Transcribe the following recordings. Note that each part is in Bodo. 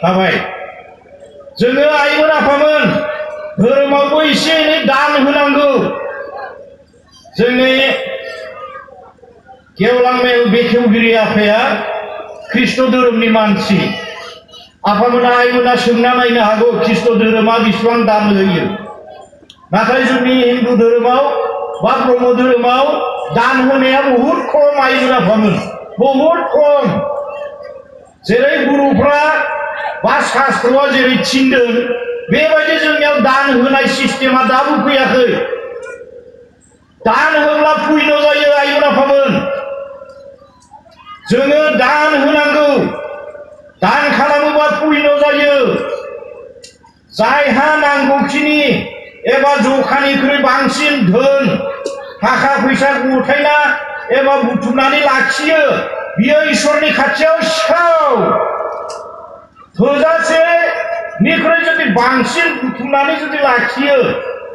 थाबाय जोङो आइमोन आफामोन धोरोमावबो एसे एनै दान होनांगौ। जोंनि गेवलां मेल बेखेवगिरि आफाया ख्रिस्ट' धोरोमनि मानसि। आफामोना आइमोना सोंना नायनो हागौ ख्रिस्ट' धोरोमा बेसेबां दान होयो। नाथाय जोंनि हिन्दु धोरोमाव बा ब्रह्म धोरोमाव दान होनाया बहुद खम आइमोन आफामोन, बहुद खम। जेरै गुरुफ्रा बा शास्त्रआ जेरै थिनदों बेबायदि जोंनियाव दान होनाय सिस्टेमा दाबो फैयाखै। दान होब्ला पुण्य जायो आइमोन आफामोन। जोङो दान होनांगौ, दान खालामोबा पुण्य जायो। जायहा नांगौखिनि एबा जखानिख्रुइ बांसिन धोन थाखा फैसा गथायना एबा बुथुमनानै लाखियो बियो इसोरनि खाथियाव सिखाव। थोजासेनिख्रुइ जुदि बांसिन बुथुमनानै जुदि लाखियो,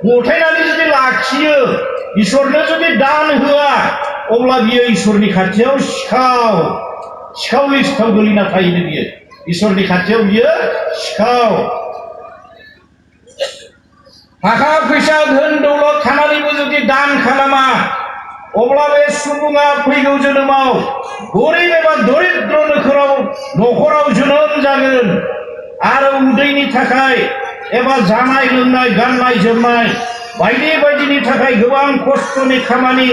गथायनानै जुदि लाखियो, इसोरनो जुदि दान होआ अब्ला बियो इसोरनि खाथियाव सिखाव लिस्टाव गोलैना थायो। बियो इसोरनि खाथियाव बियो सिखाव। थाखा फैसा धोन दौलत थानानैबो जुदि दान खालामा अब्ला बे सुबुङा फैगौ जोनोमाव गरिब एबा दरिद्र नखराव जोनोम जागोन आरो उदैनि थाखाय एबा जानाय लोंनाय गाननाय जोमनाय बायदि बायदिनि थाखाय गोबां खस्थ'नि खामानि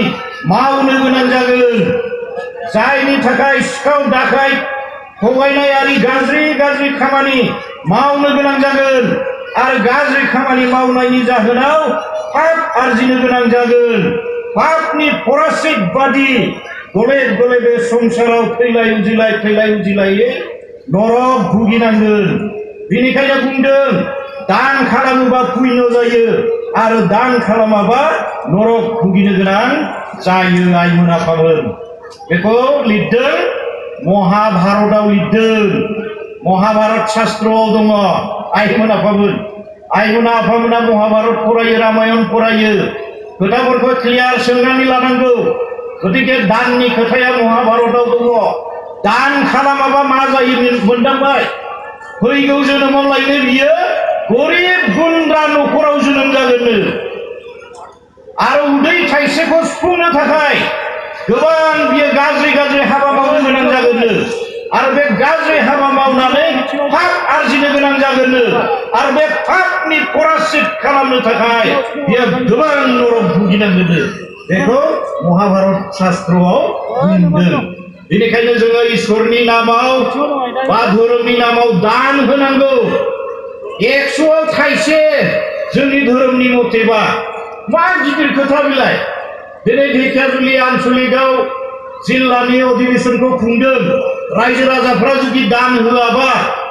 मावनो गोनां जागोन। जायनि थाखाय सिखाव दाखाय थगायनाय आरि गाज्रि खामानि मावनो गोनां जागोन आरो गाज्रि खामानि मावनायनि जाहोनाव पाप आरजिनो गोनां जागोन। पापनि फरासित बादि गले गले बे संसाराव थैलाय उजिलायै नरक भुगिनांगोन। बेनिखायनो बुंदों दान खालामोबा पुण्य जायो आरो दान खालामाबा नरक भुगिनो गोनां जायो आइमोन आफामोन। बेखौ लिरदों महाभारतआव लिरदों, महाभारत शास्त्रआव दङ। आइमोन आफामोना महाभारत फरायो, रामायण फरायो, खोथाफोरखौ क्लियार सोंनानै लानांगौ। गतिके दाननि खोथाया महाभारतआव दङ। दान खालामाबा मा जायो मोनदांबाय? फैगौ जोनोमाव लायनो बियो गरिब गुन्द्रा नखराव जोनोम जागोननो आरो उदै थाइसेखौ सुफुंनो थाखाय गोबां बियो गाज्रि हाबा मावनो गोनां जागोननो आरो बे गाज्रि हाबा मावनानै पाप आरजिनो गोनां जागोननो आरो बे पापनि फरासित खालामनो थाखाय बियो गोबां नरक भुगिनांगोननो। बेखौ महाभारत शास्त्रआव बुंदों। बेनिखायनो जोङो इसोरनि नामाव बा धोरोमनि नामाव दान होनांगौ। 100आव थाइसे जोंनि धोरोमनि मथेबा मा गिदिर खोथा बिलाय। दिनै ढेकियाजुलि आनसलिकआव जिल्लानि अधिवेशनखौ खुंदों। रायजो राजाफ्रा जुदि दान होआबा,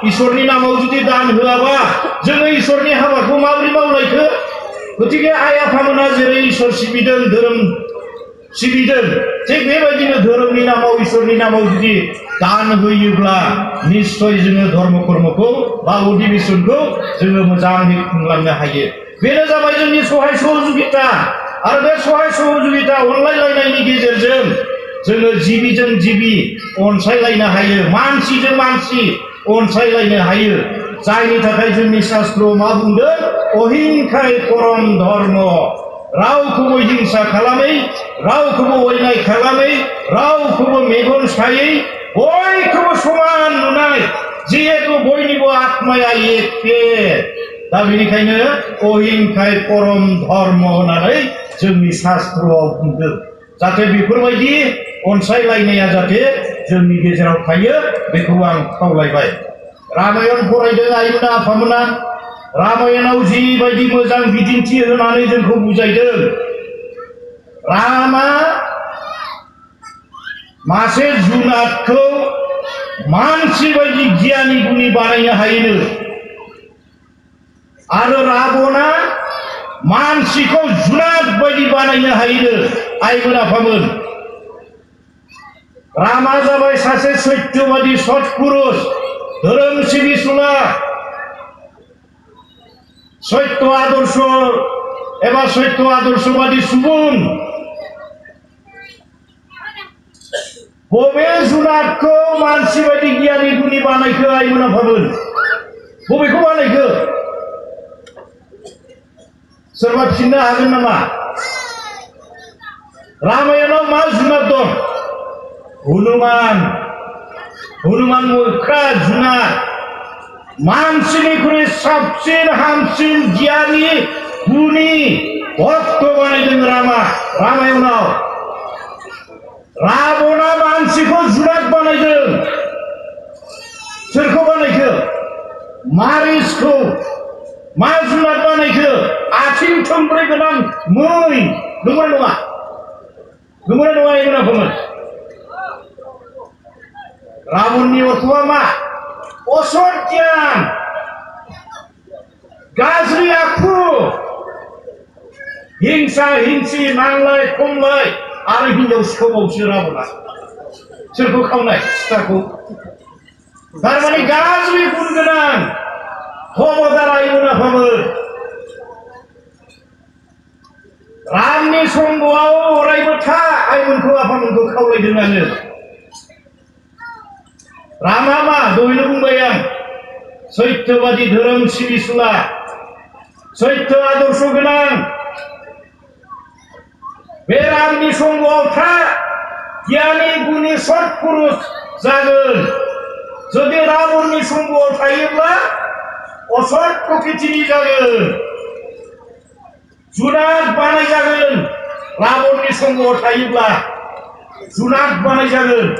इसोरनि नामाव जुदि दान होआबा जोङो इसोरनि हाबाखौ माबोरै मावलायखो? गतिके आइ आफामोना जेरै इसोर सिबिदों, धोरोम सिबिदों, थिग बेबायदिनो धोरोमनि नामाव इसोरनि नामाव जुदि दान होयोब्ला निश्चय जोङो धर्म कर्मखौ बा अधिवेशनखौ जोङो मोजाङै खुंलांनो हायो। बेनो जाबाय जोंनि सहाय सहजुगिता आरो बे सहाय सहजुगिता अनलायलायनायनि गेजेरजों जोङो जिबिजों जिबि अनसायलायनो हायो, मानसिजों मानसि अनसायलायनो हायो। जायनि थाखाय जोंनि शास्त्रआव मा बुंदों? अहिंसाय परम धर्म। रावखौबो हिंसा खालामै, रावखौबो अयनाय खालामै, रावखौबो मेगन सायै, बयखौबो समान नुनाय, जिहेतु बयनिबो आत्माया एखे। दा बेनिखायनो अहिंसाय परम धर्म होननानै जोंनि शास्त्रआव बुंदों। जाहाथे बेफोरबायदि अनसायलायनाया जाहाथे जोंनि गेजेराव थायो बेखौ आं खावलायबाय। रामायण फरायदों आइमोना आफामोना। रामायणाव जिबायदि मोजां बिदिन्थि होनानै जोंखौ बुजायदों। रामा मासे जुनादखौ मानसि बायदि गियानि गुनि बानायनो हायोनो आरो राबना मानसिखौ जुनाद बायदि बानायनो हायोनो आइमोन आफामोन। रामा जाबाय सासे सत्यबादि सत्पुरुष, धोरोम सिबिसुला, सत्य आदर्श एबा सत्य आदर्शबादि सुबुं। बबे जुनादखौ मानसि बायदि गियानि गुनि बानायखो आइमोन आफामोन बबेखौ बानायखो सोरबा फिननो हागोन नामा रामायणाव मा जुनाद दं हनुमान मोख्रा जुनाद मानसिनिख्रुइ साबसिन हामसिन गियानि गुनि भक्त बानायदों रामायणाव रावणा मानसिखौ जुनाद बानायदों सोरखौ बानायखो मारिचखौ मा जुनाद बानायखो आथिं थोंब्रै गोनां मै नंगौना नङा आइमोन आफामोन रावणनि अर्थआ मा असत गियान गाज्रि आखु हिंसा हिंसि नांलाय खमलाय आरो हिनजाव सिखावबावसो रावणा सोरखौ खावनाय सिखाखौ थारमाने गाज्रि गुन गोनां खबरदार आइमोन आफामोन रामनि संगआव अरायबो था आइमोनखौ आफामोनखौ खावलायदों आङो रामा मा दहायनो बुंबाय आं सैथोबादि धोरोम सिबिसुला सैथो आदर्श गोनां बे रामनि संगआव था गियानि गुनि सत्पुरुष जागोन जुदि रावणनि संगआव थायोब्ला असत प्रकृतिनि जागोन जुनाद बानायजागोन रावणनि संगआव थायोब्ला जुनाद बानायजागोन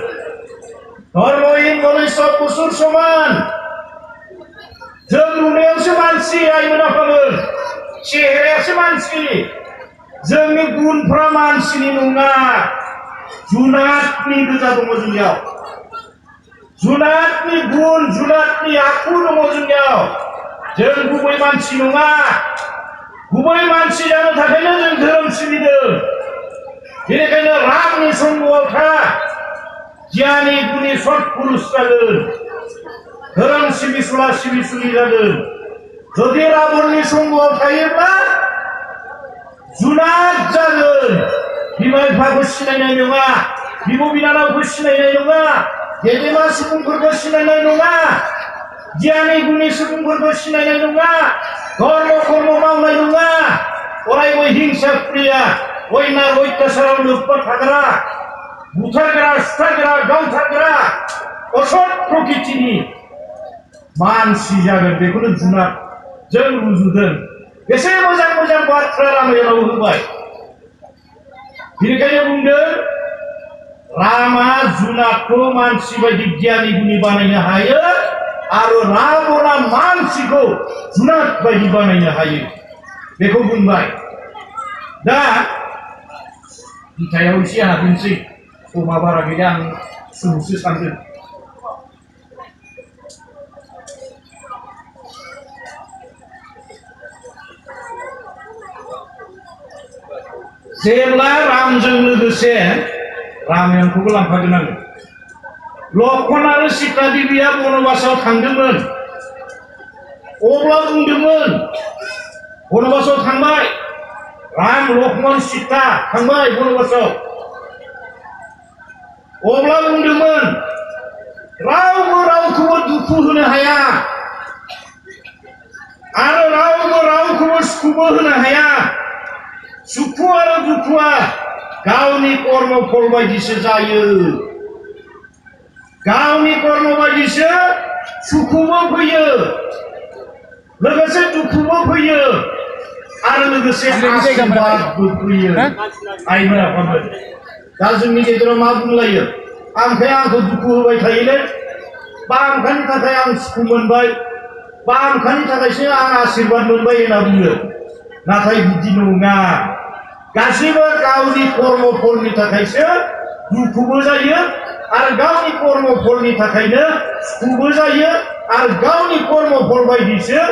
धर्महीन मनुष्य पशुर समान जों नुनायावसो मानसि आइमोन आफामोन चेहेरायासो मानसि जोंनि गुनफ्रा मानसिनि नङा जुनादनि गोजा दङ जोंनियाव जुनादनि गुन जुनादनि आखु दङ जोंनियाव जों गुबै मानसि नङा गुबै मानसि जानो थाखायनो जों धोरोम सिबिदों बेनिखायनो रामनि संगआव था गियानि गुनि सत्पुरुष जागोन धोरोम सिबिसुला सिबिसुलि जागोन जुदि रावणनि संगआव थायोब्ला जुनाद जागोन बिमा बिफाखौ सिनायनाय नङा बिब' बिनानावखौ सिनायनाय नङा गेदेमा सुबुंफोरखौ सिनायनाय नङा गियानि गुनि सुबुंफोरखौ सिनायनाय नङा धर्म कर्म मावनाय नङा अरायबो हिंसा प्रिया अयनार अत्याचाराव लोब्बा थाग्रा बुथारग्रा सुथारग्रा गावथारग्रा असत प्रकृतिनि मानसि जागोन बेखौनो जुनाद जों रुजुदों बेसे मोजां मोजां बाथ्रा रामायणाव होबाय बेनिखायनो बुंदों रामा जुनादखौ मानसि बायदि गियानि गुनि बानायनो हायो आरो रावणा मानसिखौ जुनाद बायदि बानायनो हायो बेखौ बुंबाय दा बिथायाव एसे हाबनोसै समा बारा गैया आं सुंसो सानदों जेब्ला रामजों लोगोसे रामायणखौबो लांफागोन आङो लक्ष्मण आरो सीता देबिया बनबासाव थांदोंमोन अब्ला बुंदोंमोन बनबासाव थांबाय राम लक्ष्मण सीता थांबाय बनबासाव अब्ला बुंदोंमोन रावबो रावखौबो दुखु होनो हाया आरो रावबो रावखौबो सुखुबो होनो हाया सुखु आरो दुखुआ गावनि कर्म फल बायदिसो जायो गावनि कर्म बायदिसो सुखुबो फैयो लोगोसे दुखुबो फैयो आरो लोगोसे आशीर्वादबो फैयो आइमोन आफामोन दा जोंनि गेजेराव मा बुंलायो आमखाय आंखौ दुखु होबाय थायोलै बा आमखानि थाखाय आं सुखु मोनबाय बा आमखानि थाखायसो आं आशीर्वाद मोनबाय होनना बुङो नाथाय बिदि नङा गासैबो गावनि कर्म फलनि थाखायसो दुखुबो जायो आरो गावनि कर्म फलनि थाखायनो सुखुबो जायो आरो गावनि कर्म फल बायदिसो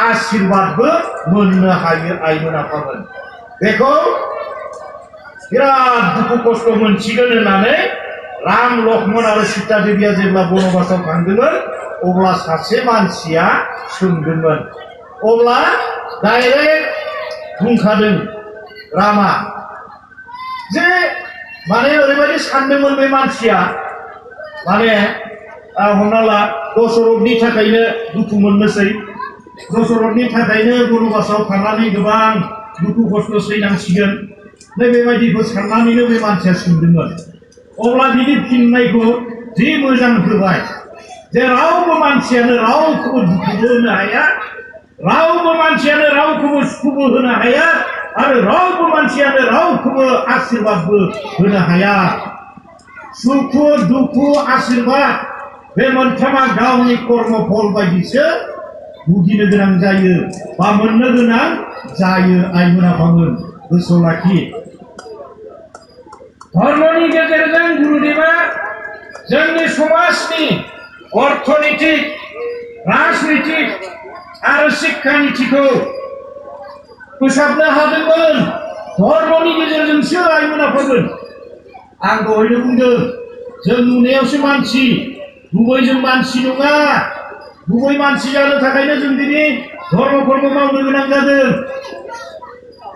आशीर्वादबो मोननो हायो आइमोन आफामोन बेखौ बिराद दुखु खस्थ मोनसिगोन होननानै राम लक्ष्मण आरो सीता देबिया जेब्ला बनबासाव थांदोंमोन अब्ला सासे मानसिया सोंदोंमोन अब्ला डाइरेक्ट बुंखादों रामा जे माने ओरैबायदि सानदोंमोन बे मानसिया माने हमना ला दशरथनि थाखायनो दुखु मोननोसै दशरथनि थाखायनो बनबासाव थांनानै गोबां दुखु खस्थ' सैनांसिगोन बेबायदिखौ साननानैनो बे मानसिया सोंदोंमोन अब्ला बिनि फिननायखौ जि मोजां होबाय जे रावबो मानसियानो रावखौबो दुखुबो होनो हाया रावबो मानसियानो रावखौबो सुखुबो होनो हाया आरो रावबो मानसियानो रावखौबो आशीर्बादबो होनो हाया सुखु दुखु आशीर्बाद बे मोनथामा गावनि कर्म फल बायदिसो भुगिनो गोनां जायो बा मोननो गोनां जायो आइमोना बुङो गोसोआव लाखि धर्मनि गेजेरजों गुरुदेवा जोंनि समाजनि अर्थनीतिक राजनीतिक आरो शिक्षा नीतिखौ फोसाबनो हादोंमोन धर्मनि गेजेरजोंसो आइमोना बुंगोन आं दहायनो बुंदों जों नुनायावसो मानसि गुबै जों मानसि नङा गुबै मानसि जानो थाखायनो जों दिनै धर्मफोरखौ मावनो गोनां जादों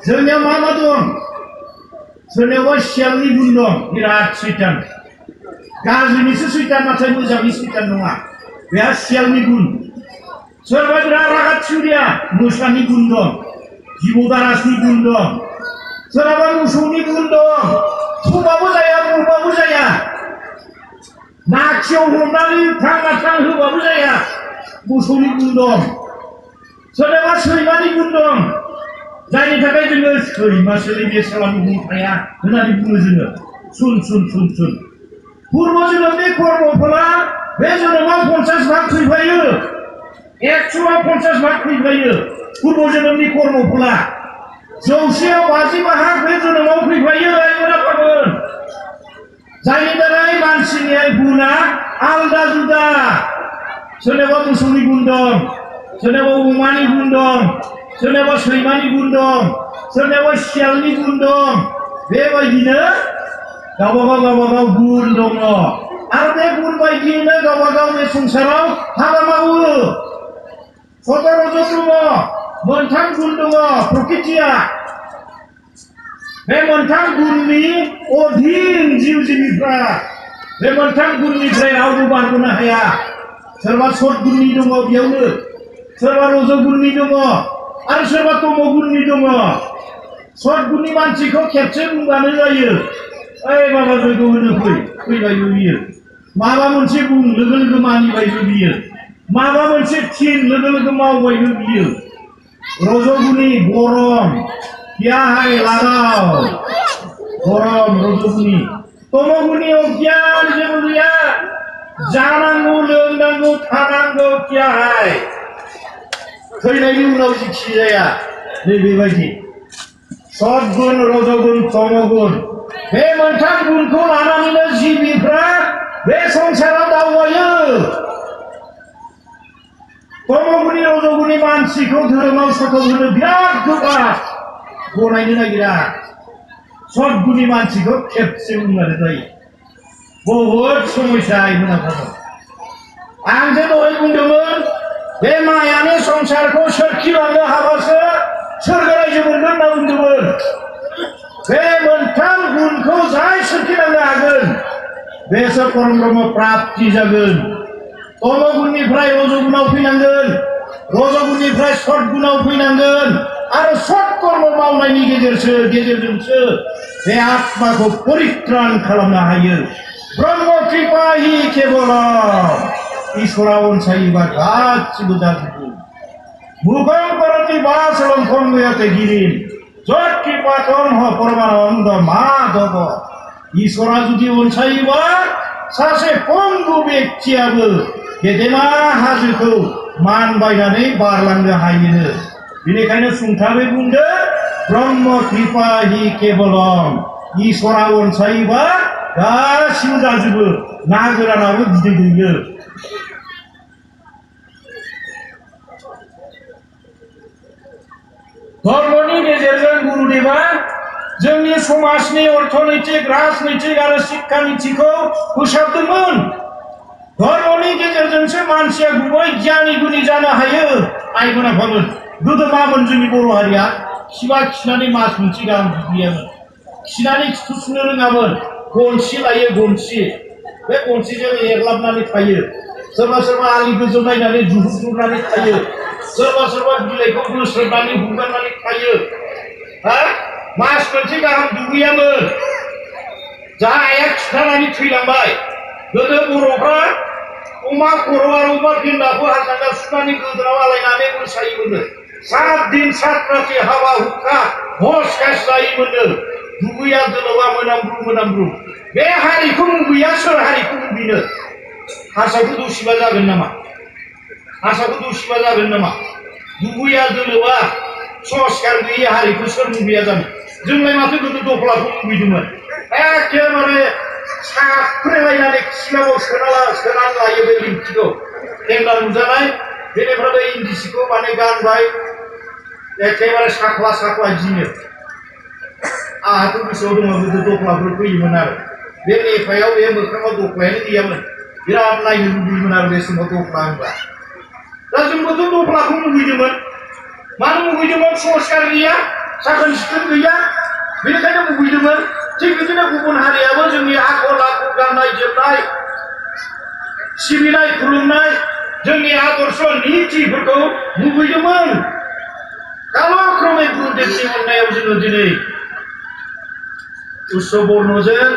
जोंनियाव मा मा दं सोरनियावबा सियालनि गुन दं बिराद सैतान गाज्रिनिसो सैतान नाथाय मोजांनि सैतान नङा बेहा सियालनि गुन सोरबा बिराद रागाथिउरिया मोसानि गुन दं जिबौ दारासनि गुन दं सोरहाबा मोसौनि गुन दं थुबाबो जाया बुंबाबो जाया नाखियाव हमनानै थांना थां होबाबो जाया मोसौनि गुन दं सोरनाबा सैमानि गुन दं जायनि थाखाय जोङो सैमासोलै बे सालामि बुंखाया होननानै बुङो जोङो सुन सुन सुन सुन पूर्व जोनोमनि कर्मफला बे जोनोमाव 50 भाग फैफायो 150 भाग फैफायो पूर्व जोनोमनि कर्मफला 150 भाग बे जोनोमाव फैफायो आइमोना बुंगोन जायनि थाखाय मानसिनि गुना आलदा जुदा सोरनाबा मोसौनि गुन दं सोरनाबा अमानि गुन दं सोरनाबा सैमानि गुन दं सोरनाबा सियालनि गुन दं बेबायदिनो गावबागाव गुन दङ आरो बे गुन बायदियैनो गावबागाव बे संसाराव हाबा मावो सतरज दङ मोनथाम गुन दङ प्रकृतिया बे मोनथाम गुननि अधीन जिउ जिबिफ्रा बे मोनथाम गुननिफ्राय रावबो बारग'नो हाया सोरबा सत गुननि दङ बेयावनो सोरबा रज गुननि दङ आरो सोरबा तम गुननि दङ सत गुननि मानसिखौ खेबसे बुंबानो जायो ओइ बाबा जयग होनो फैबायबो बियो माबा मोनसे बुं लोगो लोगो मानिबायबो बियो माबा मोनसे थिन लोगो लोगो मावबायबो बियो रज गुननि गरम याहाय लागाव गरम रज गुननि तम गुननि अज्ञान जेबो गैया जानांगौ लोंनांगौ थानांगौ याहाय थैनायनि उनाव जिखि जाया बेबायदि सत गुन रज गुन तम गुन बे मोनथाम गुनखौ लानानैनो जिबिफ्रा बे संसाराव दावबायो तम गुननि रज गुननि मानसिखौ धोरोमाव सखल होनो बिराद गोब्राब गनायनो नागिरा सत गुननि मानसिखौ खेबसे बुंबानो जायो बहुद समस्या आइमोना आं जे दहाय बुंदोंमोन बे मायानो संसारखौ सोरखिलांनो हाबासो सोरगो रायजो मोनगोन होनना बुंदोंमोन बे मोनथाम गुनखौ जाय सोरखिलांनो हागोन बेसो परम ब्रह्म प्राप्ति जागोन तम गुननिफ्राय रज गुनाव फैनांगोन रज गुननिफ्राय सत गुनाव फैनांगोन आरो सत कर्म मावनायनि गेजेरजोंसो बे आत्माखौ परित्राण खालामनो हायो ब्रह्म कृपा हि केवलम ईश्वरा अनसायोबा गासिबो जाजोबो मुखं करति वासलं खंगयते गिरिम जत कृपातम ह परमानन्द माधव ईश्वरा जुदि अनसायोबा सासे पंगु व्यक्तियाबो गेदेमा हाजोखौ मानबायनानै बारलांनो हायो बेनिखायनो सुंथाबै बुंदो ब्रह्म कृपा हि केवलम ईश्वरा अनसायोबा गासिबो जाजोबो ना गोरानाबो बिदै दैयो धर्मनि गेजेरजों गुरुदेवा जोंनि समाजनि अर्थनैतिक राजनैतिक आरो शिक्षा नीतिखौ फोसाबदोंमोन धर्मनि गेजेरजोंसो मानसिया गुबै गियानि गुनि जानो हायो आइमोना बुङो गोदो मामोन जोंनि बर' हारिया खिबा खिनानै मास मोनसे गाहाम दुगैयामोन खिनानै खिथु सुनो रोङामोन गनसि लायो गनसि बे गनसिजों एरलाबनानै थायो सोरबा सोरबा आलि गोजौ नायनानै जुहुजुबनानै थायो सोरबा सोरबा बिलाइखौ बोस्रोदनानै हुगारनानै थायो हा मास मोनसे गाहाम दुगैयामोन जा आइया खिथानानै थैलांबाय गोदो बर'फ्रा अमा खर' आरो अमा फेन्दाखौ हालजांगा सुनानै गोदोनाव आलायनानै मोसायोमोननो 7 दिन 7 राति हाबा हुखा हस खास जायोमोननो दुगैया दोलोबा मोनामब्रु बे हारिखौ मुगैया सोर हारिखौ मुगैनो हारसाखौ दौसिबा जागोन नामा हारसाखौ दौसिबा जागोन नामा दुगैया दोलोबा संस्कार गैयि हारिखौ सोर मुगैया जानो जोंलाय माथो गोदो दख्लाखौ मुगैदोंमोन एखेबारे साफ्रेलायनानै खिलाबाव सोनानै लायो बे लिंथिखौ हेंगा नुजानाय बेनिफ्राय इन्दि सिखौ माने गानबाय एखेबारे साख्ला साख्ला जिनो आंहाथ' गोसोआव दङ गोदो दख्लाफोर फैयोमोन आरो बे नेफायाव बे मोखाङाव दख्लायानो गैयामोन बिराद नायनो लुबैयोमोन आरो बे समाव दख्ला होनबा दा जोंबोथ' दख्लाखौ मुगैदोंमोन मानो मुगैदोंमोन संस्कार गैया साखोन सिखोन गैया बेनिखायनो मुगैदोंमोन थिग बिदिनो गुबुन हारियाबो जोंनि आखल आखु गाननाय जोमनाय सिबिनाय खुलुमनाय जोंनि आदर्श नीतिफोरखौ मुगैदोंमोन कालक्रमे गुरुदेवनि अननायाव जोङो दिनै उच्च बर्णजों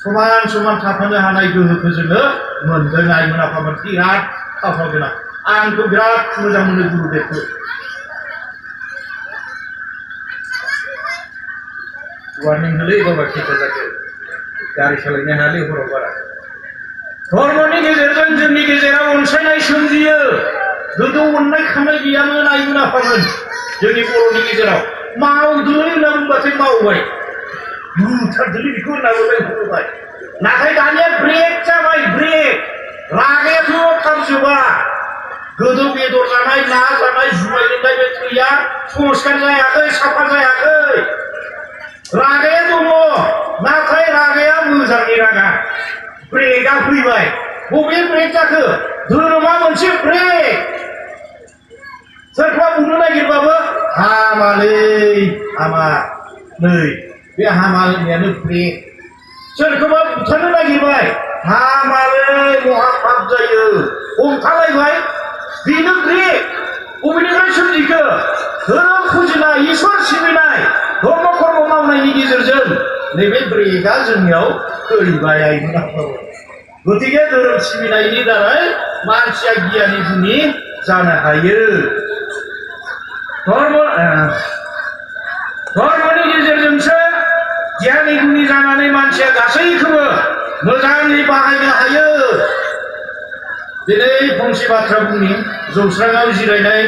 समान समान थाफानो हानाय गोहोखौ जोङो मोनदों आइमोन आफामोन बिराद खाफाल गोनां आंखौ बिराद मोजां मोनो गुरुदेवखौ वार्निं होलै बाबा खिथा जाखो गारि सालायनो हायालै हराव बारा धर्मनि गेजेरजों जोंनि गेजेराव अनसायनाय सोमजियो गोदो अननाय खांनाय गैयामोन आइमोन आफामोन जोंनि बर'नि गेजेराव मावदोलै होनना बुंबाथाय मावबाय बुथारदोलै बेखौ होनना बुंबाय नाथाय दानिया ब्रेक जाबाय ब्रेक रागायाथ' थाबजोबा गोदो बेदर जानाय ना जानाय जुमाय लोंनाय बे थैया संस्कार जायाखै साफा जायाखै रागाया दङ नाथाय रागाया मोजांनि रागा ब्रेकआ फैबाय बबे ब्रेक जाखो धोरोमा मोनसे ब्रेक सोरखौबा बुंनो नागिरबाबो हामालै हामा नै बे हामा होननायानो ब्रेक सोरखौबा बुथारनो नागिरबाय हामालै महापाप जायो हमथालायबाय बेनो ब्रेक बबेनिफ्राय सोमजिखो धोरोम फुजिनाय इसोर सिबिनाय धर्म कर्म मावनायनि गेजेरजों नैबे ब्रेकआ जोंनियाव फैबाय आइमोन आफामोन गतिके धोरोम सिबिनायनि दारै मानसिया गियानि गुनि जानो हायो धर्मनि गेजेरजोंसो गियानि गुनि जानानै मानसिया गासैखौबो मोजाङै बाहायनो हायो दिनै फंसे बाथ्रा बुंनि जौस्राङाव जिरायनाय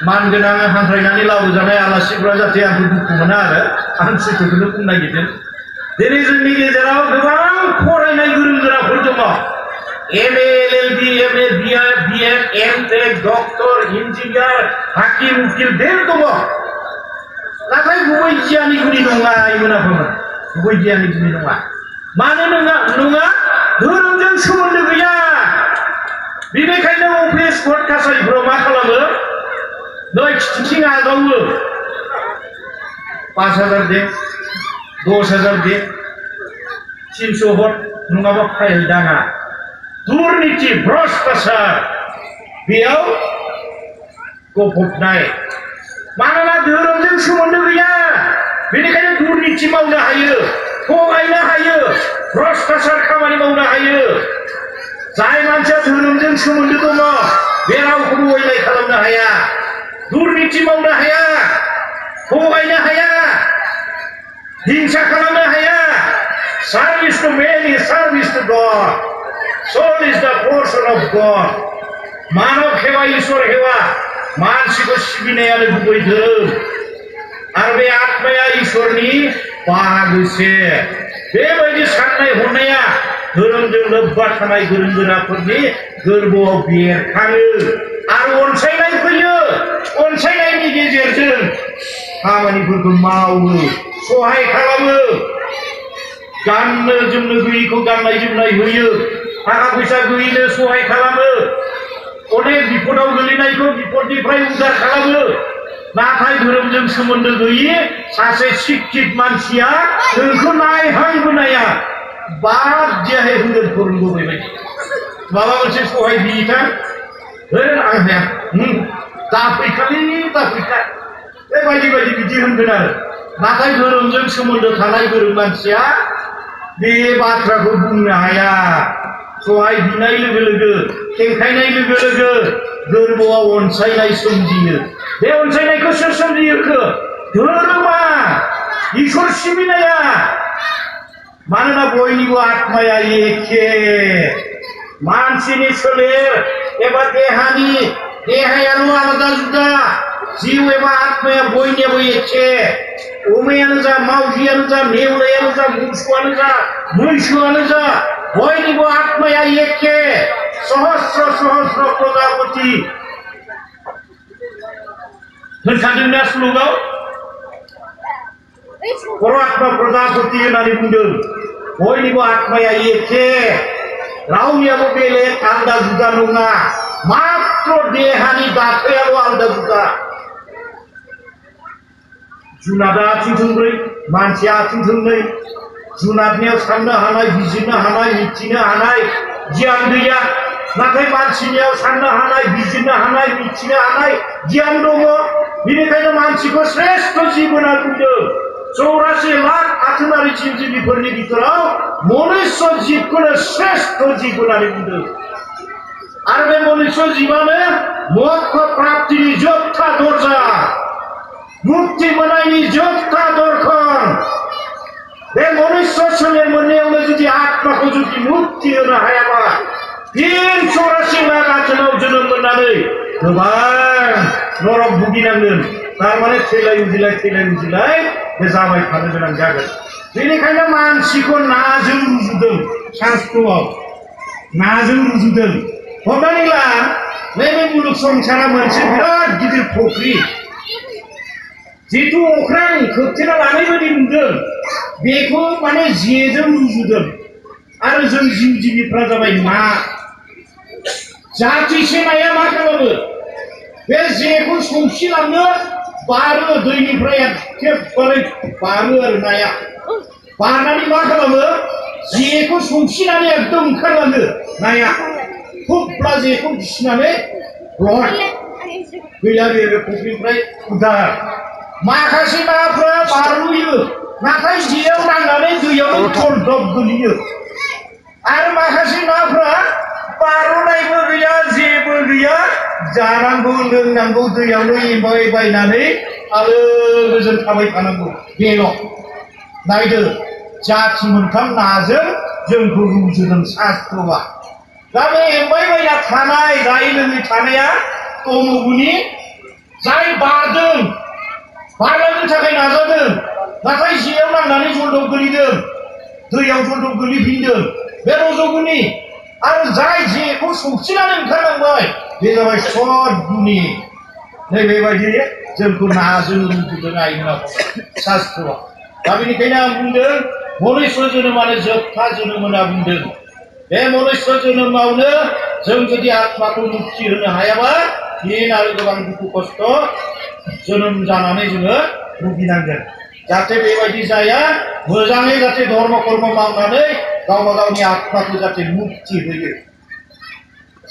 मानगोनां हांख्रायनानै लाबोजानाय आलासिफोरा जाहाथे आंखौ दुखु मोना आरो आं सैथोखौनो बुंनो नागिरदों दिनै जोंनि गेजेराव गोबां फरायनाय गोरों गोराफोर दङ MA LLB MA BEd MTech doctor engineer हाकिम उकिल देर दङ नाथाय गुबै गियानि गुनि नङा आइमोन आफामोन गुबै गियानि गुनि नङा मानो नङा धोरोमजों सोमोन्दो गैया बेनिखायनो अफिस कर्ट कासारिफोराव मा खालामो नै खिथिं आजावो 5,000 दे 10,000 दे 300 हर नङाबा फाइल दाङा दुर्नीति भ्रष्टाचार बेयाव गफबनाय मानोना धोरोमजों सोमोन्दो गैया बेनिखायनो दुर्नीति मावनो हायो थगायनो हायो भ्रष्टाचार खामानि मावनो हायो जाय मानसिया धोरोमजों सोमोन्दो दङ बे रावखौबो अयनाय खालामनो हाया दुर्नीति मावनो हाया थगायनो हाया हिंसा खालामनो हाया Service to man is service to God. Soul is the portion of God. मानव सेवा ईश्वर सेवा मानसिखौ सिबिनायानो गुबै धोरोम आरो बे आत्माया ईश्वरनि बाहागोसे बेबायदि साननाय हनाया धोरोमजों लोब्बा थानाय गोरों गोराफोरनि गोरबोआव बेरखाङो आरो अनसायनाय फैयो अनसायनायनि गेजेरजों खामानिफोरखौ मावो सहाय खालामो गाननो जोमनो गैयिखौ गाननाय जोमनाय होयो थाखा फैसा गैयिनो सहाय खालामो अनेक बिपदाव गोलैनायखौ बिपदनिफ्राय उद्धार खालामो नाथाय धोरोमजों सोमोन्दो गैयि सासे शिक्षित मानसिया नोंखौ नायहांबोनाया बादियाहाय होगोन फोरोंगौ बेबायदि माबा मोनसे सहाय बियोथा आं हाया दाफैखा बेबायदि बिदि होनगोन आरो नाथाय धोरोमजों सोमोन्दो थानाय गोरों मानसिया बे बाथ्राखौ बुंनो हाया सहाय बिनाय लोगो लोगो खेंखायनाय लोगो लोगो गोरबोआव अनसायनाय सोमजियो बे अनसायनायखौ सोर सोमजिहोखो धोरोमा इसोर सिबिनाया मानोना बयनिबो आत्माया एखे मानसिनि सोलेर एबा देहायाल' आलादा जुदा जिउ एबा आत्माया बयनियाबो एखे अमायानो जा मावजियानो जा नेवलायानो जा मोसौआनो जा मैसोआनो जा बयनिबो आत्माया एखे सहस्र प्रजापति होनखादोंना स्लुगाव परमात्मा प्रजापति होननानै बुंदों बयनिबो आत्माया एखे रावनियाबो बेलेग आलादा जुदा नङा मात्र देहानि दाथायाल' आलादा जुदा जुनादा आथिं थोंब्रै मानसिया आथिं थोंनै जुनादनियाव साननो हानाय बिजिरनो हानाय मिथिनो हानाय गियान गैया नाथाय मानसिनियाव साननो हानाय बिजिरनो हानाय मिथिनो हानाय गियान दङ बेनिखायनो मानसिखौ श्रेष्ठ जिब होनना बुंदों 84 लाख आथोनारि जिब जिबिफोरनि बिथोराव मनुष्य जिबखौनो श्रेष्ठ जिब होननानै बुंदों आरो बे मनुष्य जिबानो मोक्ष प्राप्तिनि जोबथा दरजा मुक्ति मोननायनि जोबथा दरखं बे मनुष्य सोलेर मोननायावनो जुदि आत्माखौ जुदि मुक्ति होनो हायाबा फिन 84 लाख आथोनाव जोनोम मोननानै गोबां नरक भुगिनांगोन थारमाने थैलाय उजिलाय बे जाबाय थानो गोनां जागोन बेनिखायनो मानसिखौ नाजों रुजुदों शास्त्रआव नाजों रुजुदों हमनानै ला नैबे मुलुग संसारा मोनसे बिराद गिदिर फुख्रि जिथु अख्रां खोबथेना लानाय बायदि नुदों बेखौ माने जेजों रुजुदों आरो जों जिउ जिबिफ्रा जाबाय ना जाथिसे नाया मा खालामो बे जेखौ सौसिलांनो बारो दैनिफ्राय एखेबारे बारो आरो नाया बारनानै मा खालामो जेखौ सौसिनानै एकदम ओंखारलाङो नाया खुबब्ला जेखौ गिसिनानै गैला बे फुख्रिनिफ्राय उदार माखासे नाफ्रा बारलुयो नाथाय जेयाव नांनानै दैयावनो थलथब गोलैयो आरो माखासे नाफ्रा बारनायबो गैया जेबो गैया जानांगौ लोंनांगौ दैयावनो एम्बाय बायनानै आलो गोजोन थाबाय थानांगौ बेल' नायदो जाथि मोनथाम नाजों जोंखौ रुजुदों शास्त्रआ दा बे एम्बाय बायना थानाय जाय लोङै थानाया तमगुनि जाय बारलांनो थाखाय नाजादों नाथाय जेयाव नांनानै जलदब गोलैदों दैयाव जलदब गोलैफिनदों बे रजोगुनि आरो जाय जेखौ सौसिनानै ओंखारलांबाय बे जाबाय सद्गुनि नैबेबायदि जोंखौ नाजों रुजुदों आइनाव शास्त्रआव दा बेनिखायनो आं बुंदों मनुष्य जोनोमानो जोबथा जोनोम होनना बुंदों बे मनुष्य जोनोमावनो जों जुदि आत्माखौ मुक्ति होनो हायाबा फिन आरो गोबां दुखु खस्थ जोनोम जानानै जोङो भुगिनांगोन जाहाथे बेबायदि जाया मोजाङै जाहाथे धर्म कर्म मावनानै गावबा गावनि आत्माखौ जाहाथे मुक्ति होयो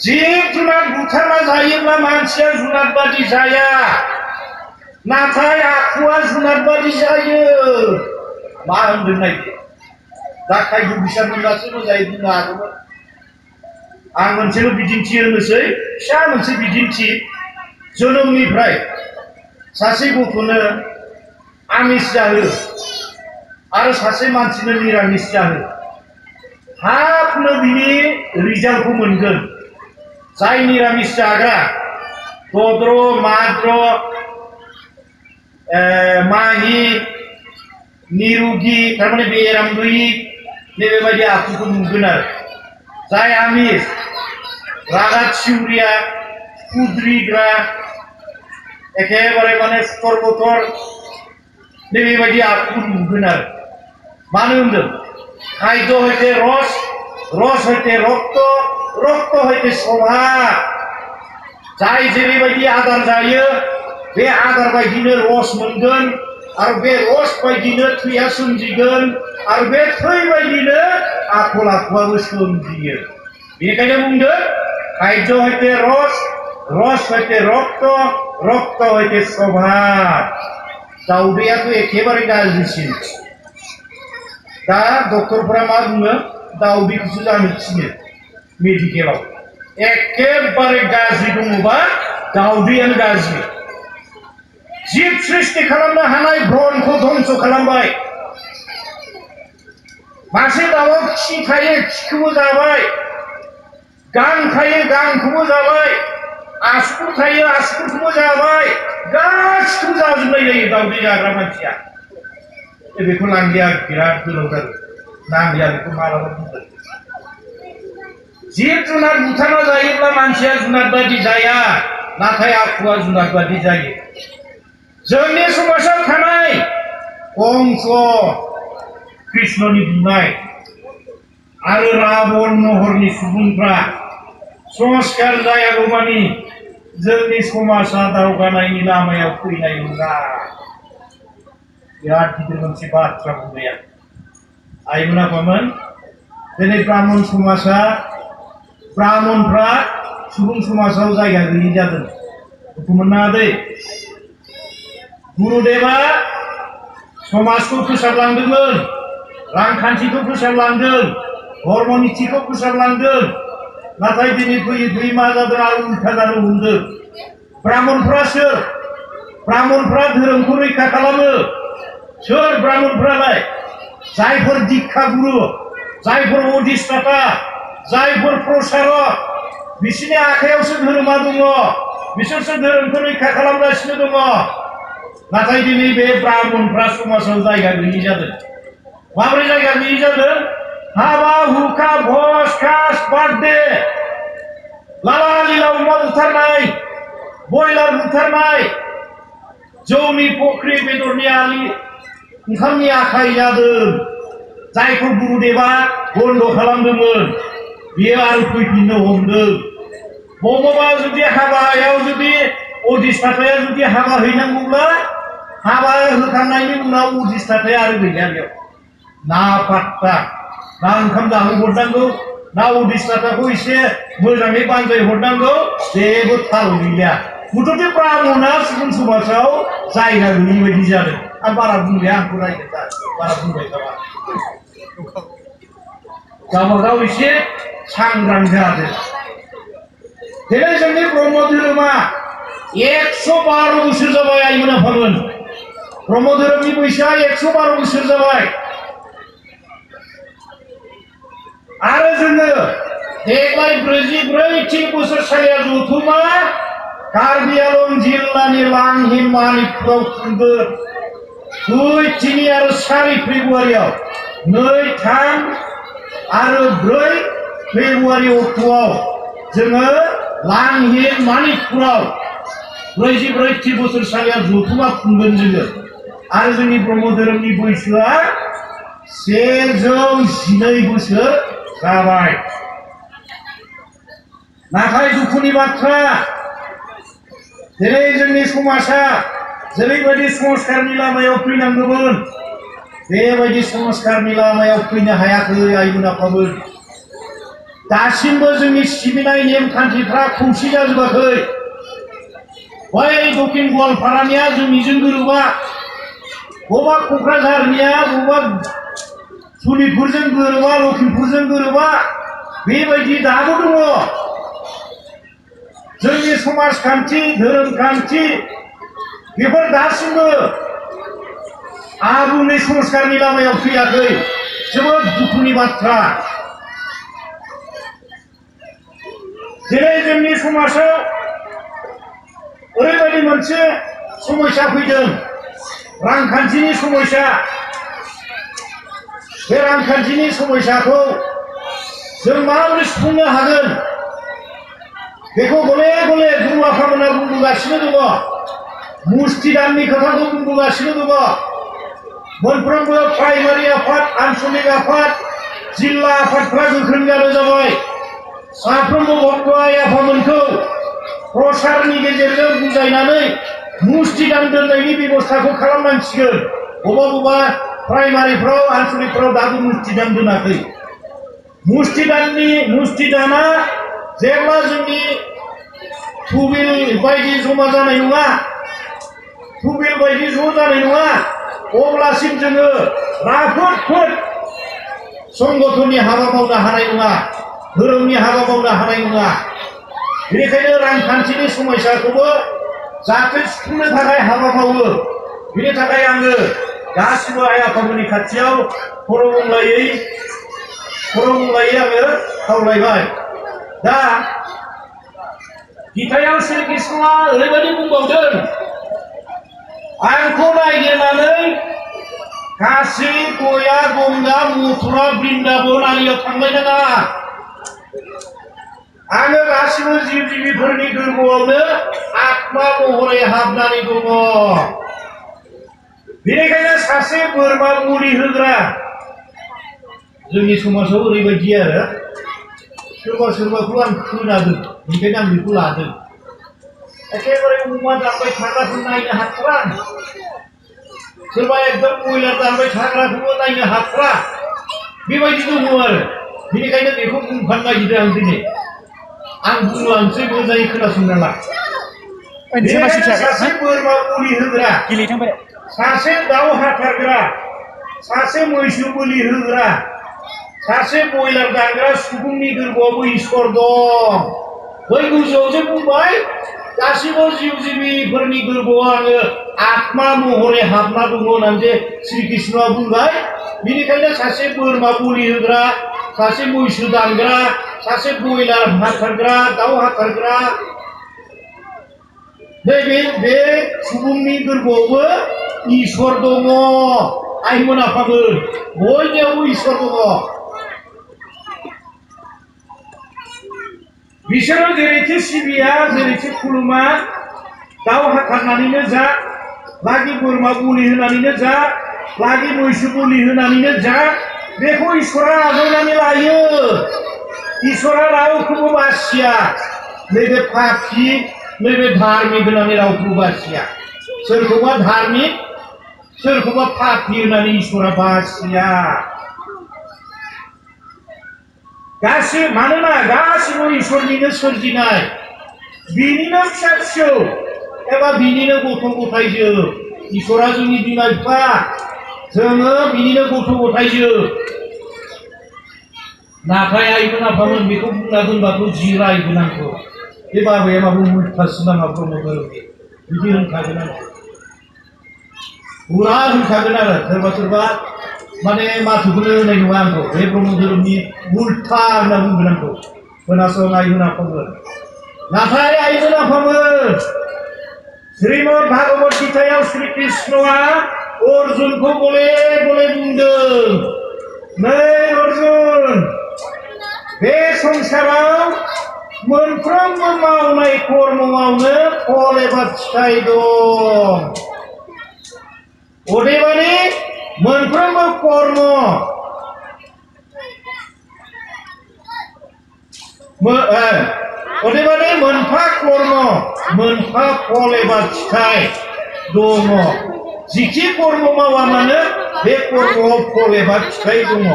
जिब जुनार बुथारना जायोब्ला मानसिया जुनार बादि जाया नाथाय आखुआ जुनार बादि जायो मा होनदों नायदो दा खायद' बिसार मोनबासो मोजाङै बुंनो हागौमोन आं मोनसेल' बिदिन्थि होनोसै फिसा मोनसे बिदिन्थि जोनोमनिफ्राय सासे गथ'नो आमिष जाहो आरो सासे मानसिनो निरामिष जाहो थाबनो बिनि रिजाल्टखौ मोनगोन जाय निरामिष जाग्रा दद्र माद्र माहि निरुगि थारमाने बेराम गैयि नैबेबायदि आखुखौ नुगोन आरो जाय आमिष रागा थिउरिया उद्रिग्रा एखेबारे माने सतर बतर नैबेबायदि आखुखौ नुगोन आरो मानो होनदों खायद हयते रस हयते रक्त हयते सभा जाय जेरैबायदि आदार जायो बे आदार बायदिनो रस मोनगोन आरो बे रस बायदिनो थैया सोमजिगोन आरो बे थै बायदिनो आखल आखुआबो सोमजियो बेनिखायनो बुंदों खाद्य हयते रस रस हयते रक्त रक्त हयते स्वभाव दाउदैयाथ' एखेबारे गाज्रिसिन दा डक्टरफोरा मा बुङो दाउदैखौसो जानो थिनो मेडिकेलाव एखेबारे गाज्रि दङबा दाउदैयानो गाज्रि जिब सृष्टि खालामनो हानाय भ्रमखौ ध्वंस खालामबाय मासे दाउआव खि थायो खिखौबो जाबाय गां थायो गांखौबो जाबाय आसुगुर थायो आसुगुरखौबो जाबाय गासिखौबो जाजोबनाय जायो दाउदै जाग्रा मानसिया बेखौ लांगिया बिराद गोलाव जागोन नांगिया बेखौ मालाबा बुंगोन जिब जुनार बुथारना जायोब्ला मानसिया जुनार बादि जाया नाथाय आखुआ जुनार बादि जायो जोंनि समाजाव थानाय कंस कृष्णनि बिमाय आरो राबन महरनि सुबुंफ्रा संस्कार जायागौमानि जोंनि समाजा दावगानायनि लामायाव फैनाय नङा बिराद गिदिर मोनसे बाथ्रा बुंबाय आं आइमोन आफामोन दिनै ब्राह्मण समाजा ब्राह्मणफ्रा सुबुं समाजाव जायगा गैयै जादों दुखु मोननाङा दै गुरुदेवा समाजखौ फोसाबलांदोंमोन रांखान्थिखौ फोसाबलांदों धर्म नीतिखौ फोसाबलांदों नाथाय दिनै फैयै फैयै मा जादों आरो उल्था जानो हमदों ब्राह्मणफ्रा सोर ब्राह्मणफ्रा धोरोमखौ रैखा खालामो सोर ब्राह्मणफ्रालाय जायफोर दीक्षा गुरु जायफोर अधिष्ठाता जायफोर प्रसारक बिसोरनि आखायावसो धोरोमा दङ बिसोरसो धोरोमखौ रैखा खालामगासिनो दङ नाथाय दिनै बे ब्राह्मणफ्रा समाजाव जायगा गैयै जादों माबोरै जायगा गैयै जादों हाबा हुखा भज कास बार्थडे लाला लिला अमा बुथारनाय बयलार बुथारनाय जौनि फख्रि बेदरनि आलि ओंखामनि आखाइ जादों जायखौ गुरुदेवा बन्द खालामदोंमोन बियो आरो फैफिननो हमदों बबावबा जुदि हाबायाव जुदि अधिष्ठाताया जुदि हाबा हैनांगौब्ला हाबा होखांनायनि उनाव अधिष्ठाताया आरो गैया बेयाव ना पात्ता ना ओंखाम जाहोहरनांगौ ना अधिष्ठाताखौ एसे मोजाङै बानजाय हरनांगौ जेबो थाल गैया मुथते ब्राह्मणा सुबुं समाजाव जायगा गैयै बायदि जादों आं बारा बुंलिया आंखौ रायगोन दा बारा बुंबाय थाबा गावबागाव एसे सांग्रां जादों दिनै जोंनि ब्रह्म धोरोमा 112 बोसोर जाबाय आइमोन आफामोन ब्रह्म धोरोमनि बैसोआ 112 बोसोर जाबाय आरो जोङो देग्लाय 44थि बोसोरसालिया जथुमा कार्बि आलं जिल्लानि लांहिन मानिकपुराव खुंगोन 2, 3 आरो 4 फेब्रुवारियाव 2, 3 आरो 4 फेब्रुवारि अक्ट'आव जोङो लांहिन मानिकपुराव 44थि बोसोरसालिया जथुमा खुंगोन जोङो आरो जोंनि ब्रह्म धोरोमनि बैसोआ 112 बोसोर जाबाय नाथाय दुखुनि बाथ्रा दिनै जोंनि समाजा जेरैबायदि संस्कारनि लामायाव फैनांगौमोन बेबायदि संस्कारनि लामायाव फैनो हायाखै आइमोन आफामोन दासिमबो जोंनि सिबिनाय नेमखान्थिफ्रा खौसे जाजोबाखै बै दक्षिण गवालपारानिया जोंनिजों गोरोबा बबेबा क'क्राझारनिया बबेबा सनितपुरजों गोरोबा लखिमपुरजों गोरोबा बेबायदि दाबो दङ जोंनि समाजखान्थि धोरोमखान्थि बेफोर दासिमबो आबुङै संस्कारनि लामायाव फैयाखै जोबोद दुखुनि बाथ्रा दिनै जोंनि समाजाव ओरैबायदि मोनसे समस्या फैदों रांखान्थिनि समस्या बे रांखान्थिनि समस्याखौ जों माबोरै सुफुंनो हागोन बेखौ गले गले गुरु आफामोना बुंबोगासिनो दङ मुस्ति दाननि खोथाखौ बुंबोगासिनो दङ मोनफ्रोमबो प्राइमारि आफाद आनसलिक आफाद जिल्ला आफादफ्रा गोख्रों जानो जाबाय साफ्रोमबो भक्त आइ आफामोनखौ प्रसारनि गेजेरजों बुजायनानै मुस्टि दान दोननायनि बेबस्थाखौ खालामनांसिगोन बबेबा प्राइमारिफ्राव आनसलिकफ्राव दाबो मुस्टि दान दोनाखै मुस्टि दाना जेब्ला जोंनि थुबिल बायदि जमा जानाय नङा थुबिल बायदि ज' जानाय नङा अब्लासिम जोङो राफोद संगठननि हाबा मावनो हानाय नङा धोरोमनि हाबा मावनो हानाय नङा बेनिखायनो रांखान्थिनि समस्याखौबो जाहाथे सुफुंनो थाखाय हाबा मावो बेनि थाखाय आङो गासिबो आइ आफामोननि खाथियाव खर' गंलायै आङो खावलायबाय दा गीतायाव श्री कृष्णआ ओरैबायदि बुंबावदों आंखौ नागिरनानै काशी गया गंगा मथुरा बृन्दाबन आरियाव थांलायनाङा आङो गासिबो जिब जिबिफोरनि गोरबोआवनो आत्मा महरै हाबनानै दङ बेनिखायनो सासे बोरमा मुलि होग्रा जोंनि समाजाव ओरैबायदि आरो सोरबाखौ आं खोनादों बेनिखायनो आं बेखौ लादों एखेबारे अमा दानबाय थाग्राखौ नायनो हाथारा सोरबा एकदम बयलार दानबाय थाग्राखौबो नायनो हाथारा बेबायदि दङ आरो बेनिखायनो बेखौ बुंफानो नागिरदों आं दिनै आं बुंलांसै मोजाङै खोनासंना ला सासे बोरमा मुलि होग्रा सासे दाउ हाथारग्रा सासे मैसो बोलि होग्रा सासे बयलार दानग्रा सुबुंनि गोरबोआवबो इसोर दं बै गोजौआव जे बुंबाय गासिबो जिउ जिबिफोरनि गोरबोआव आङो आत्मा महरै हाबना दङ होननानै जे श्री कृष्णआ बुंबाय बेनिखायनो सासे बोरमा बोलि होग्रा सासे मैसो दानग्रा सासे बयलार हाथारग्रा दाउ हाथारग्रा बे सुबुंनि गोरबोआवबो इसोर दङ आइमोन आफामोन बयनियावबो इसोर दङ बिसोरो जेरैथि सिबिया जेरैथि खुलुमा दाउ हाथारनानैनो जा लागि बोरमा बोलि होनानैनो जा लागि मैसो बोलि होनानैनो जा बेखौ इसोरा आजावनानै लायो इसोरा रावखौबो बासिया नैबे पापि नैबे धार्मिक होननानै रावखौबो बासिया सोरखौबा धार्मिक सोरखौबा पापि होननानै इसोरा बासिया मानोना गासिबो इसोरनिनो सोरजिनाय बिनिनो फिसा फिसौ एबा बिनिनो गथ' गथायजों इसोरा जोंनि बिमा बिफा जोङो बिनिनो गथ' गथायजों नाथाय आइमोन आफामोन बेखौ बुंना दोनबाथ' जिरायगोनांगौ बे बाबाया माबा उल्थासो नामा ब्रह्म धोरोमनि बिदि होनखागोन आरो फुरा होनखागोन आरो सोरबा माने माथोखौनो होनाय नङा आंखौ बे ब्रह्म धोरोमनि उल्था होनना बुंगोन आंखौ खोनासं आइमोन आफामोन नाथाय आइमोन आफामोन श्रीमद भागवत गीतायाव श्री कृष्णआ अर्जुनखौ गले बुंदों नै अर्जुन बे संसाराव मोनफ्रोमबो मावनाय कर्मआवनो फल एबा फिथाइ दं अदेबानि मोनफ्रोमबो कर्म अदेबानि मोनफा कर्म मोनफा फल एबा फिथाइ दङ जिखि कर्म मावा मानो बे कर्मआव फल एबा फिथाइ दङ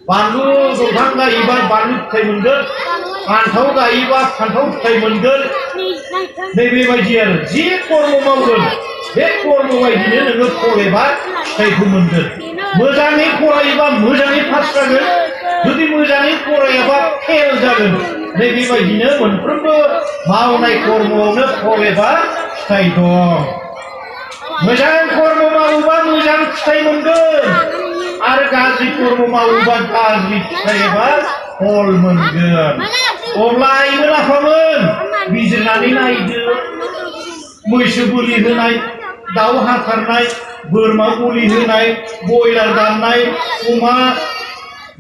बानलु दंफां गायोबा बानलु फिथाइ मोनगोन फान्थाव गायोबा फान्थाव फिथाइ मोनगोन नैबेबायदि आरो जि कर्म मावगोन बे कर्म बायदिनो नोङो फल एबा फिथाइखौ मोनगोन मोजाङै फरायोबा मोजाङै पास जागोन जुदि मोजाङै फरायाबा फेल जागोन नैबेबायदिनो मोनफ्रोमबो मावनाय कर्मआवनो फल एबा फिथाइ दं मोजां कर्म मावोबा मोजां फिथाइ मोनगोन आरो गाज्रि कर्म मावोबा गाज्रि फिथाइ एबा फल मोनगोन अब्ला आइमोन आफामोन बिजिरनानै नायदो मैसो बोलि होनाय दाउ हाथारनाय बोरमा बोलि होनाय बयलार दाननाय अमा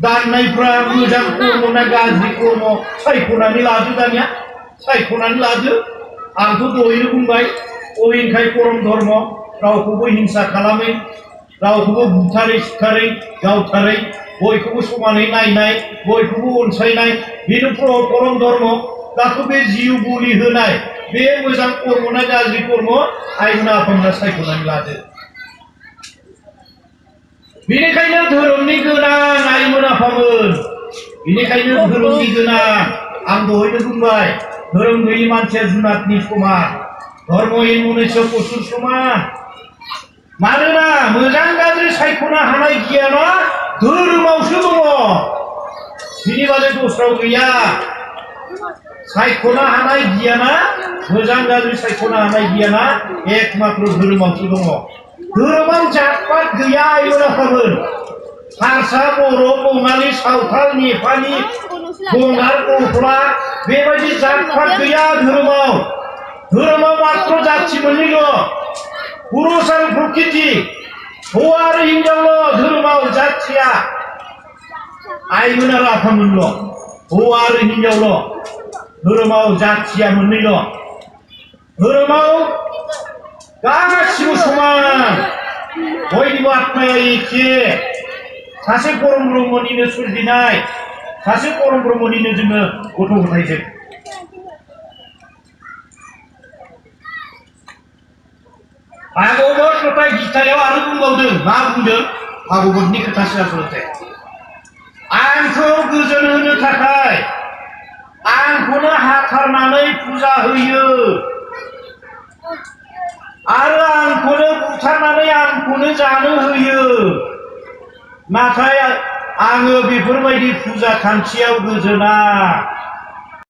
दाननायफ्रा मोजां कर्म ना गाज्रि कर्म सायख'नानै लादो दानिया सायख'नानै लादो आंथ' दहायनो बुंबाय अहिंसाय परम धर्म रावखौबो हिंसा खालामै रावखौबो बुथारै सुथारै गावथारै बयखौबो समानै नायनाय बयखौबो अनसायनाय बेनो परम धर्म दाथ' बे जिउ बोलि होनाय बे मोजां कर्म ना गाज्रि कर्म आइमोना आफामोना सायख'नानै लादो। बेनिखायनो धोरोमनि गोनां आइमोन आफामोन, बेनिखायनो धोरोमनि गोनां। आं दहायनो बुंबाय धोरोम गैयि मानसिया जुनादनि समान, धर्महीन मनुष्य पशुर समान। मानोना मोजां गाज्रि सायख'नो हानाय गियाना धोरोमावसो दङ, बिनि बादै दस्रायाव गैया। सायख'नो हानाय गियाना, मोजां गाज्रि सायख'नो हानाय गियाना एकमात्र धोरोमावसो दङ। धोरोमाव जात-पात गैया आइमोन आफामोन। हारसा, बर', बङालि, सावथाल, नेपालि, गंगार, गल्ला बेबायदि जात-पात गैया धोरोमाव। धोरोमाव मात्र जाथि मोननैल', पुरुष आरो प्रकृति, हौवा आरो हिनजावल' धोरोमाव जाथिया। आइमोन आरो आफामोनल', हौवा आरो हिनजावल'। धोरोमाव जाथिया मोननैल'। धोरोमाव गासिबो समान, बयनिबो आत्माया एखे। सासे परम ब्रह्मनिनो सोरजिनाय, सासे परम ब्रह्मनिनो जोङो गथ' गथायजों। भागवत नाथाय गीतायाव आरो बुंबावदों, मा बुंदों? भागवतनि खोथासो आसलते। आंखौ गोजोन होनो थाखाय आंखौनो हाथारनानै फुजा होयो आरो आंखौनो बुथारनानै आंखौनो जानो होयो। नाथाय आङो बेफोरबायदि फुजा खान्थियाव गोजोना।